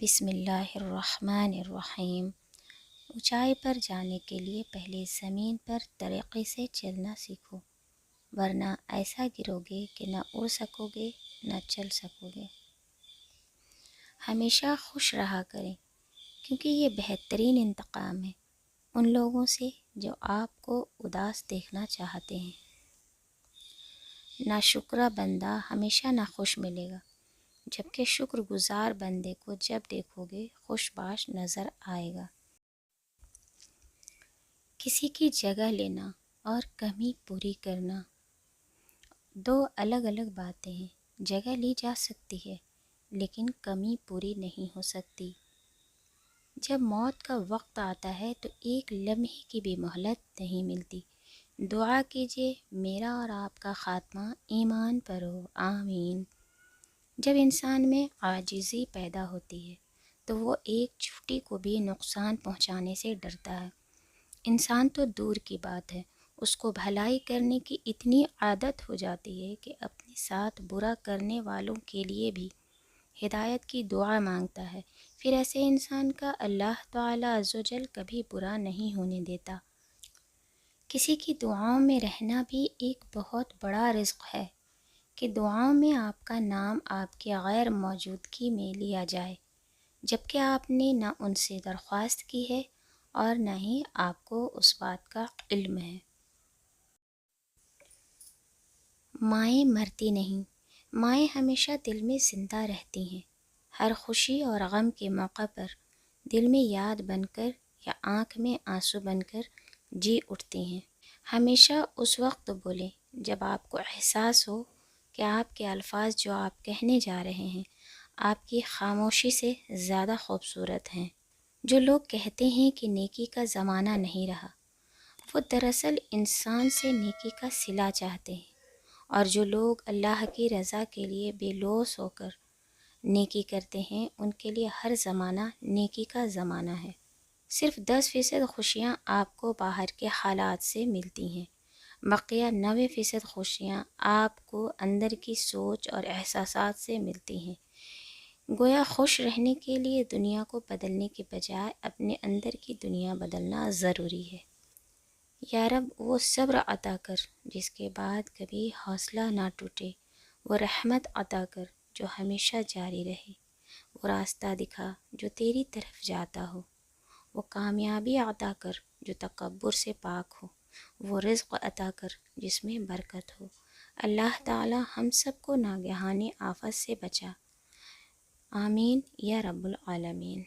بسم اللہ الرحمن الرحیم۔ اونچائی پر جانے کے لیے پہلے زمین پر طریقے سے چلنا سیکھو، ورنہ ایسا گرو گے کہ نہ اڑ سکو گے نہ چل سکو گے۔ ہمیشہ خوش رہا کریں، کیونکہ یہ بہترین انتقام ہے ان لوگوں سے جو آپ کو اداس دیکھنا چاہتے ہیں۔ ناشکرا بندہ ہمیشہ ناخوش ملے گا، جبکہ شکر گزار بندے کو جب دیکھو گے خوش باش نظر آئے گا۔ کسی کی جگہ لینا اور کمی پوری کرنا دو الگ الگ باتیں ہیں۔ جگہ لی جا سکتی ہے لیکن کمی پوری نہیں ہو سکتی۔ جب موت کا وقت آتا ہے تو ایک لمحے کی بھی مہلت نہیں ملتی۔ دعا کیجیے میرا اور آپ کا خاتمہ ایمان پر ہو، آمین۔ جب انسان میں عاجزی پیدا ہوتی ہے تو وہ ایک چیونٹی کو بھی نقصان پہنچانے سے ڈرتا ہے۔ انسان تو دور کی بات ہے، اس کو بھلائی کرنے کی اتنی عادت ہو جاتی ہے کہ اپنے ساتھ برا کرنے والوں کے لیے بھی ہدایت کی دعا مانگتا ہے۔ پھر ایسے انسان کا اللہ تعالیٰ عز و جل کبھی برا نہیں ہونے دیتا۔ کسی کی دعاؤں میں رہنا بھی ایک بہت بڑا رزق ہے کہ دعاؤں میں آپ کا نام آپ کی غیر موجودگی میں لیا جائے، جبکہ آپ نے نہ ان سے درخواست کی ہے اور نہ ہی آپ کو اس بات کا علم ہے۔ مائیں مرتی نہیں، مائیں ہمیشہ دل میں زندہ رہتی ہیں۔ ہر خوشی اور غم کے موقع پر دل میں یاد بن کر یا آنکھ میں آنسو بن کر جی اٹھتی ہیں۔ ہمیشہ اس وقت بولیں جب آپ کو احساس ہو کہ آپ کے الفاظ جو آپ کہنے جا رہے ہیں آپ کی خاموشی سے زیادہ خوبصورت ہیں۔ جو لوگ کہتے ہیں کہ نیکی کا زمانہ نہیں رہا، وہ دراصل انسان سے نیکی کا صلہ چاہتے ہیں، اور جو لوگ اللہ کی رضا کے لیے بے لوث ہو کر نیکی کرتے ہیں ان کے لیے ہر زمانہ نیکی کا زمانہ ہے۔ صرف 10% خوشیاں آپ کو باہر کے حالات سے ملتی ہیں، بقیہ 90% خوشیاں آپ کو اندر کی سوچ اور احساسات سے ملتی ہیں۔ گویا خوش رہنے کے لیے دنیا کو بدلنے کے بجائے اپنے اندر کی دنیا بدلنا ضروری ہے۔ یا رب وہ صبر عطا کر جس کے بعد کبھی حوصلہ نہ ٹوٹے، وہ رحمت عطا کر جو ہمیشہ جاری رہے، وہ راستہ دکھا جو تیری طرف جاتا ہو، وہ کامیابی عطا کر جو تکبر سے پاک ہو، وہ رزق عطا کر جس میں برکت ہو۔ اللہ تعالی ہم سب کو ناگہانی آفت سے بچا، آمین یا رب العالمین۔